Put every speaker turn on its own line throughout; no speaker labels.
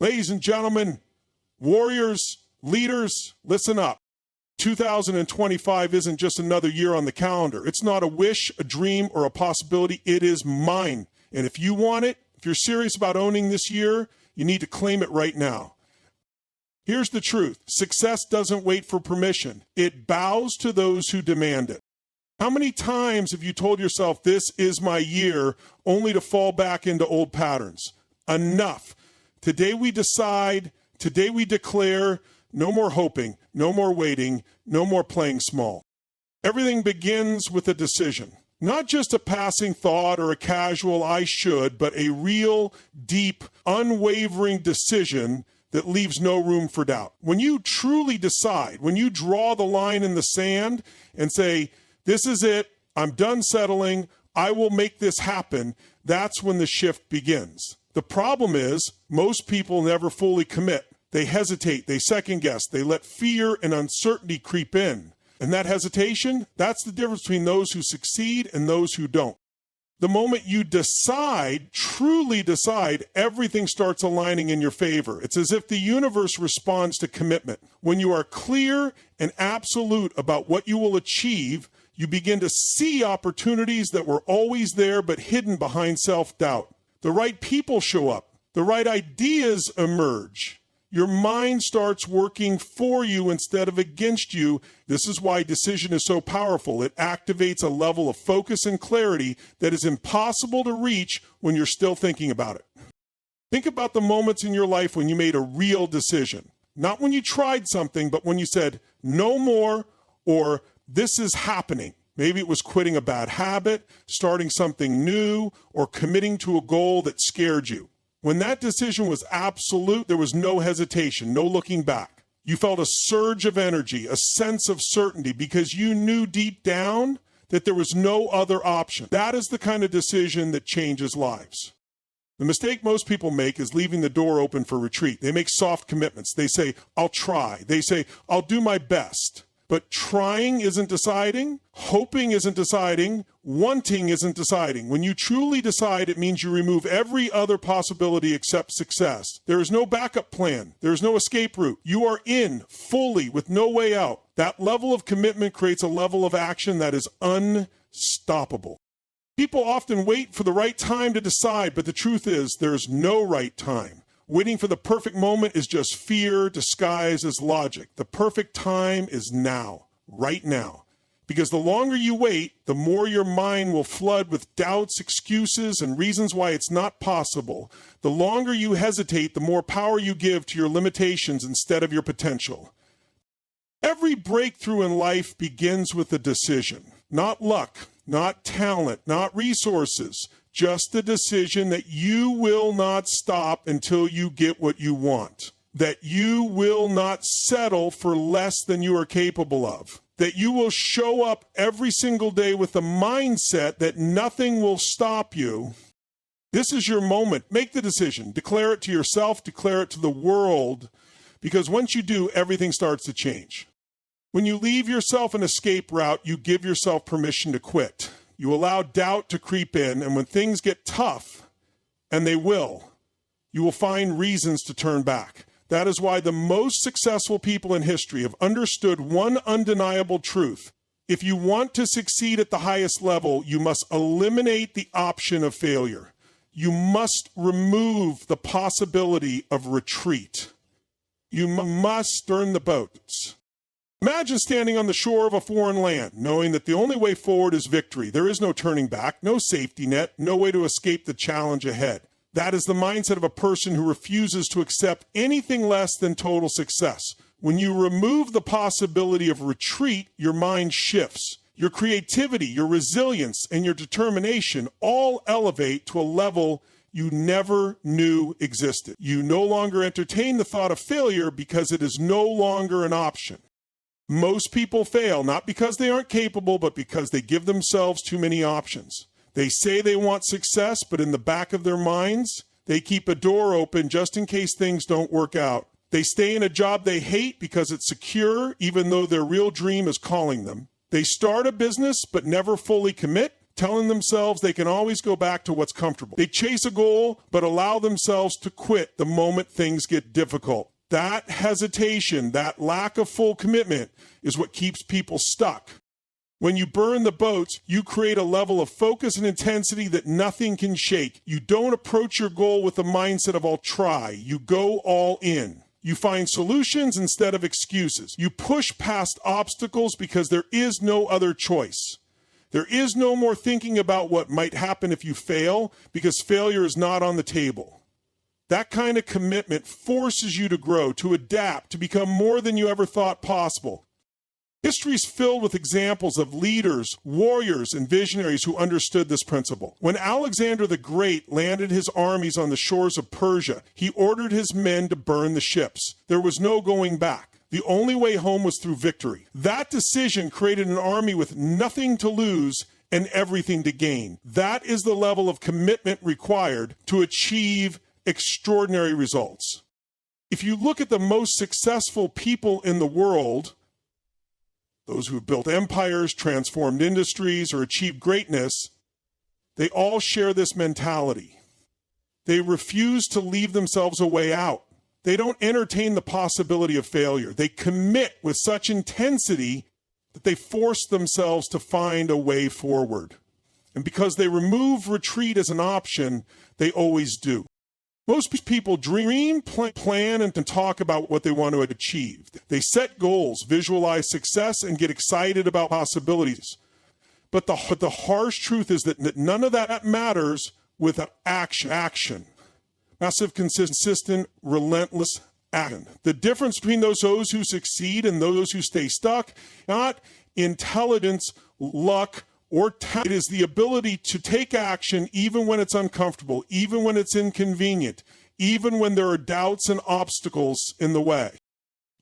Ladies and gentlemen, warriors, leaders, listen up. 2025 isn't just another year on the calendar. It's not a wish, a dream, or a possibility. It is mine. And if you want it, if you're serious about owning this year, you need to claim it right now. Here's the truth. Success doesn't wait for permission. It bows to those who demand it. How many times have you told yourself, this is my year, only to fall back into old patterns? Enough. Today we decide, today we declare, no more hoping, no more waiting, no more playing small. Everything begins with a decision. Not just a passing thought or a casual I should, but a real, deep, unwavering decision that leaves no room for doubt. When you truly decide, when you draw the line in the sand and say, this is it, I'm done settling, I will make this happen, that's when the shift begins. The problem is, most people never fully commit. They hesitate, they second guess, they let fear and uncertainty creep in. And that hesitation, that's the difference between those who succeed and those who don't. The moment you decide, truly decide, everything starts aligning in your favor. It's as if the universe responds to commitment. When you are clear and absolute about what you will achieve, you begin to see opportunities that were always there but hidden behind self-doubt. The right people show up. The right ideas emerge. Your mind starts working for you instead of against you. This is why decision is so powerful. It activates a level of focus and clarity that is impossible to reach when you're still thinking about it. Think about the moments in your life when you made a real decision. Not when you tried something, but when you said, no more, or this is happening. Maybe it was quitting a bad habit, starting something new, or committing to a goal that scared you. When that decision was absolute, there was no hesitation, no looking back. You felt a surge of energy, a sense of certainty, because you knew deep down that there was no other option. That is the kind of decision that changes lives. The mistake most people make is leaving the door open for retreat. They make soft commitments. They say, I'll try. They say, I'll do my best. But trying isn't deciding, hoping isn't deciding, wanting isn't deciding. When you truly decide, it means you remove every other possibility except success. There is no backup plan. There is no escape route. You are in fully with no way out. That level of commitment creates a level of action that is unstoppable. People often wait for the right time to decide, but the truth is there's no right time. Waiting for the perfect moment is just fear disguised as logic. The perfect time is now, right now. Because the longer you wait, the more your mind will flood with doubts, excuses, and reasons why it's not possible. The longer you hesitate, the more power you give to your limitations instead of your potential. Every breakthrough in life begins with a decision. Not luck, not talent, not resources. Just the decision that you will not stop until you get what you want. That you will not settle for less than you are capable of. That you will show up every single day with the mindset that nothing will stop you. This is your moment. Make the decision. Declare it to yourself. Declare it to the world. Because once you do, everything starts to change. When you leave yourself an escape route, you give yourself permission to quit. You allow doubt to creep in, and when things get tough, and they will, you will find reasons to turn back. That is why the most successful people in history have understood one undeniable truth. If you want to succeed at the highest level, you must eliminate the option of failure. You must remove the possibility of retreat. You must turn the boats. Imagine standing on the shore of a foreign land, knowing that the only way forward is victory. There is no turning back, no safety net, no way to escape the challenge ahead. That is the mindset of a person who refuses to accept anything less than total success. When you remove the possibility of retreat, your mind shifts. Your creativity, your resilience, and your determination all elevate to a level you never knew existed. You no longer entertain the thought of failure because it is no longer an option. Most people fail, not because they aren't capable, but because they give themselves too many options. They say they want success, but in the back of their minds, they keep a door open just in case things don't work out. They stay in a job they hate because it's secure, even though their real dream is calling them. They start a business, but never fully commit. telling themselves they can always go back to what's comfortable. They chase a goal, but allow themselves to quit the moment things get difficult. That hesitation, that lack of full commitment is what keeps people stuck. When you burn the boats, you create a level of focus and intensity that nothing can shake. You don't approach your goal with the mindset of I'll try. You go all in. You find solutions instead of excuses. You push past obstacles because there is no other choice. There is no more thinking about what might happen if you fail, because failure is not on the table. That kind of commitment forces you to grow, to adapt, to become more than you ever thought possible. History is filled with examples of leaders, warriors, and visionaries who understood this principle. When Alexander the Great landed his armies on the shores of Persia, he ordered his men to burn the ships. There was no going back. The only way home was through victory. That decision created an army with nothing to lose and everything to gain. That is the level of commitment required to achieve extraordinary results. If you look at the most successful people in the world, those who have built empires, transformed industries, or achieved greatness, they all share this mentality. They refuse to leave themselves a way out. They don't entertain the possibility of failure. They commit with such intensity that they force themselves to find a way forward. And because they remove retreat as an option, they always do. Most people dream, plan, and talk about what they want to achieve. They set goals, visualize success, and get excited about possibilities. But the harsh truth is that none of that matters without action. Massive, consistent, relentless action. The difference between those who succeed and those who stay stuck, not intelligence, luck, or talent. It is the ability to take action even when it's uncomfortable, even when it's inconvenient, even when there are doubts and obstacles in the way.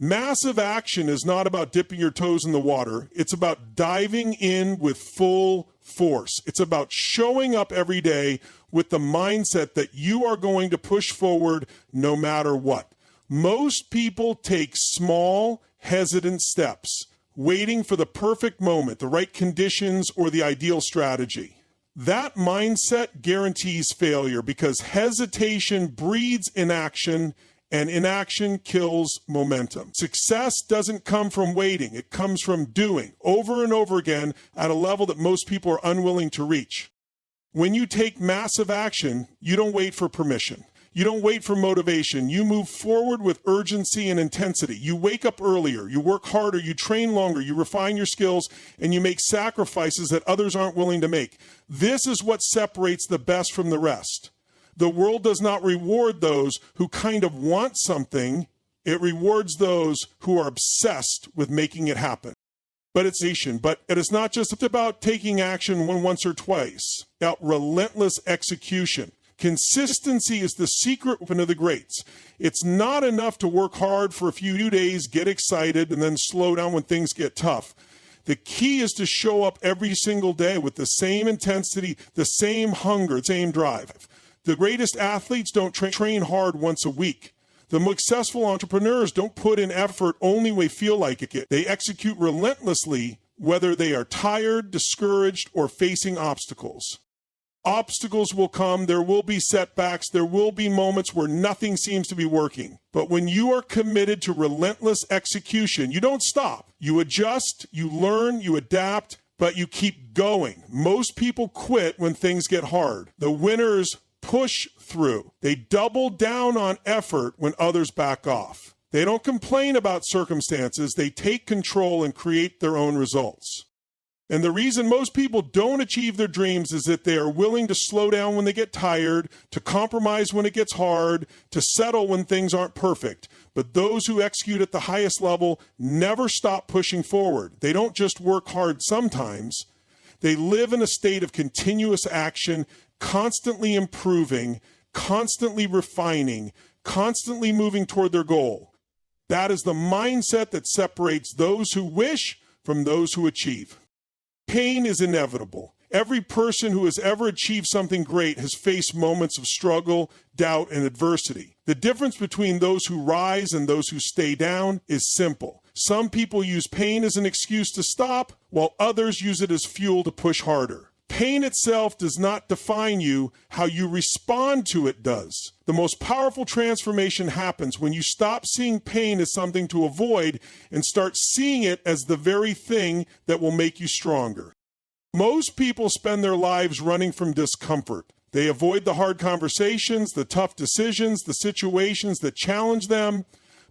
Massive action is not about dipping your toes in the water. It's about diving in with full force. It's about showing up every day with the mindset that you are going to push forward no matter what. Most people take small, hesitant steps, waiting for the perfect moment, the right conditions, or the ideal strategy. That mindset guarantees failure because hesitation breeds inaction, and inaction kills momentum. Success doesn't come from waiting. It comes from doing over and over again at a level that most people are unwilling to reach. When you take massive action, you don't wait for permission. You don't wait for motivation. You move forward with urgency and intensity. You wake up earlier, you work harder, you train longer, you refine your skills, and you make sacrifices that others aren't willing to make. This is what separates the best from the rest. The world does not reward those who kind of want something. It rewards those who are obsessed with making it happen. But it is not just about taking action once or twice, about relentless execution. Consistency is the secret weapon of the greats. It's not enough to work hard for a few days, get excited, and then slow down when things get tough. The key is to show up every single day with the same intensity, the same hunger, the same drive. The greatest athletes don't train hard once a week. The most successful entrepreneurs don't put in effort only when they feel like it. They execute relentlessly, whether they are tired, discouraged, or facing obstacles. Obstacles will come, there will be setbacks, there will be moments where nothing seems to be working. But when you are committed to relentless execution, you don't stop. You adjust, you learn, you adapt, but you keep going. Most people quit when things get hard. The winners push through. They double down on effort when others back off. They don't complain about circumstances, they take control and create their own results. And the reason most people don't achieve their dreams is that they are willing to slow down when they get tired, to compromise when it gets hard, to settle when things aren't perfect. But those who execute at the highest level never stop pushing forward. They don't just work hard sometimes. They live in a state of continuous action, constantly improving, constantly refining, constantly moving toward their goal. That is the mindset that separates those who wish from those who achieve. Pain is inevitable. Every person who has ever achieved something great has faced moments of struggle, doubt, and adversity. The difference between those who rise and those who stay down is simple. Some people use pain as an excuse to stop, while others use it as fuel to push harder. Pain itself does not define you. How you respond to it does. The most powerful transformation happens when you stop seeing pain as something to avoid and start seeing it as the very thing that will make you stronger. Most people spend their lives running from discomfort. They avoid the hard conversations, the tough decisions, the situations that challenge them.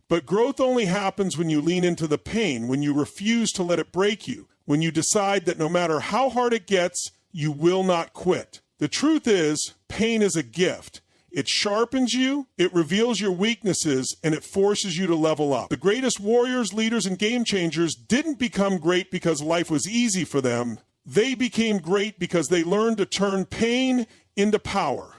But growth only happens when you lean into the pain, when you refuse to let it break you, when you decide that no matter how hard it gets, you will not quit. The truth is, pain is a gift. It sharpens you, it reveals your weaknesses, and it forces you to level up. The greatest warriors, leaders, and game changers didn't become great because life was easy for them. They became great because they learned to turn pain into power.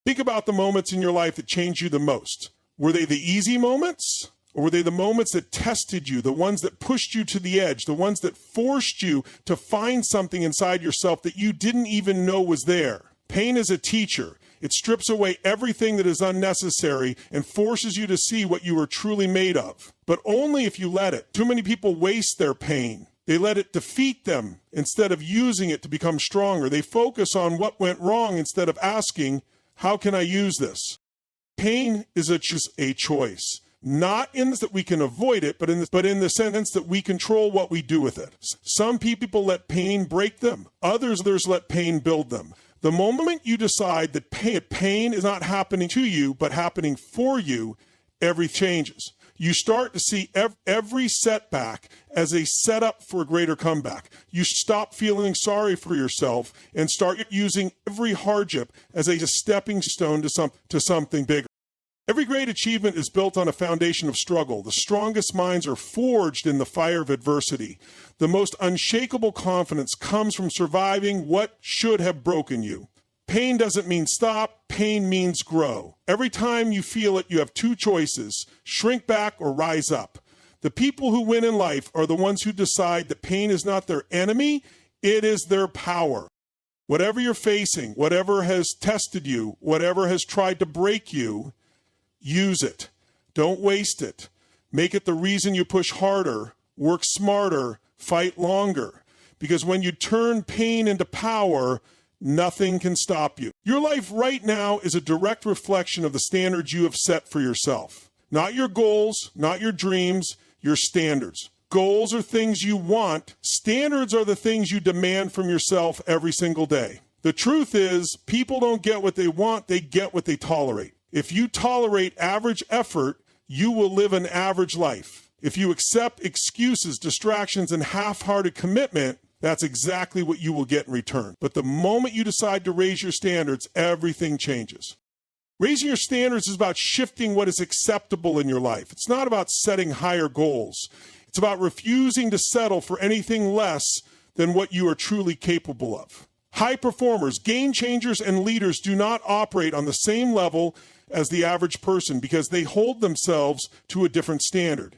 Think about the moments in your life that changed you the most. Were they the easy moments? Or were they the moments that tested you, the ones that pushed you to the edge, the ones that forced you to find something inside yourself that you didn't even know was there? Pain is a teacher. It strips away everything that is unnecessary and forces you to see what you are truly made of. But only if you let it. Too many people waste their pain. They let it defeat them instead of using it to become stronger. They focus on what went wrong instead of asking, how can I use this? Pain is just a choice. Not in that we can avoid it, but in the sense that we control what we do with it. Some people let pain break them. Others let pain build them. The moment you decide that pain is not happening to you, but happening for you, everything changes. You start to see every setback as a setup for a greater comeback. You stop feeling sorry for yourself and start using every hardship as a stepping stone to something bigger. Every great achievement is built on a foundation of struggle. The strongest minds are forged in the fire of adversity. The most unshakable confidence comes from surviving what should have broken you. Pain doesn't mean stop. Pain means grow. Every time you feel it, you have two choices: shrink back or rise up. The people who win in life are the ones who decide that pain is not their enemy, it is their power. Whatever you're facing, whatever has tested you, whatever has tried to break you, use it. Don't waste it. Make it the reason you push harder, work smarter, fight longer. Because when you turn pain into power, nothing can stop you. Your life right now is a direct reflection of the standards you have set for yourself. Not your goals, not your dreams, your standards. Goals are things you want. Standards are the things you demand from yourself every single day. The truth is, people don't get what they want, they get what they tolerate. If you tolerate average effort, you will live an average life. If you accept excuses, distractions, and half-hearted commitment, that's exactly what you will get in return. But the moment you decide to raise your standards, everything changes. Raising your standards is about shifting what is acceptable in your life. It's not about setting higher goals. It's about refusing to settle for anything less than what you are truly capable of. High performers, game changers, and leaders do not operate on the same level as the average person because they hold themselves to a different standard.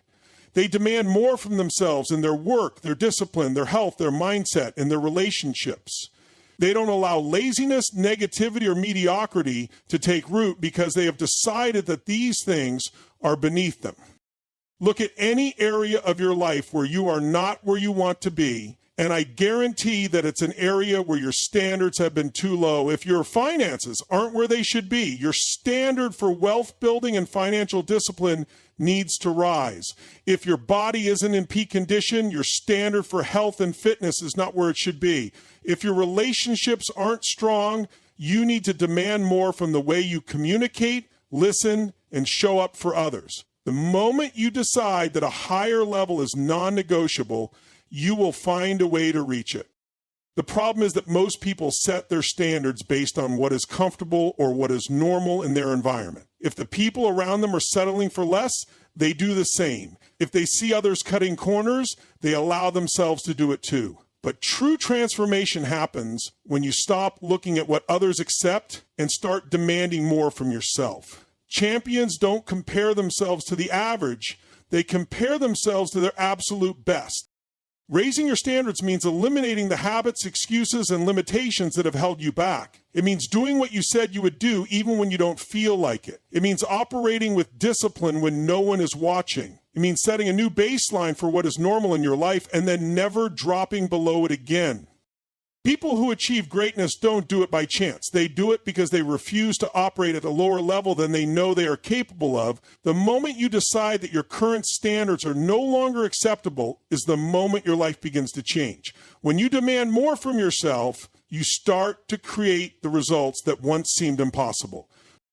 They demand more from themselves in their work, their discipline, their health, their mindset, and their relationships. They don't allow laziness, negativity, or mediocrity to take root because they have decided that these things are beneath them. Look at any area of your life where you are not where you want to be, and I guarantee that it's an area where your standards have been too low. If your finances aren't where they should be, your standard for wealth building and financial discipline needs to rise. If your body isn't in peak condition, your standard for health and fitness is not where it should be. If your relationships aren't strong, you need to demand more from the way you communicate, listen, and show up for others. The moment you decide that a higher level is non-negotiable, you will find a way to reach it. The problem is that most people set their standards based on what is comfortable or what is normal in their environment. If the people around them are settling for less, they do the same. If they see others cutting corners, they allow themselves to do it too. But true transformation happens when you stop looking at what others accept and start demanding more from yourself. Champions don't compare themselves to the average. They compare themselves to their absolute best. Raising your standards means eliminating the habits, excuses, and limitations that have held you back. It means doing what you said you would do even when you don't feel like it. It means operating with discipline when no one is watching. It means setting a new baseline for what is normal in your life and then never dropping below it again. People who achieve greatness don't do it by chance. They do it because they refuse to operate at a lower level than they know they are capable of. The moment you decide that your current standards are no longer acceptable is the moment your life begins to change. When you demand more from yourself, you start to create the results that once seemed impossible.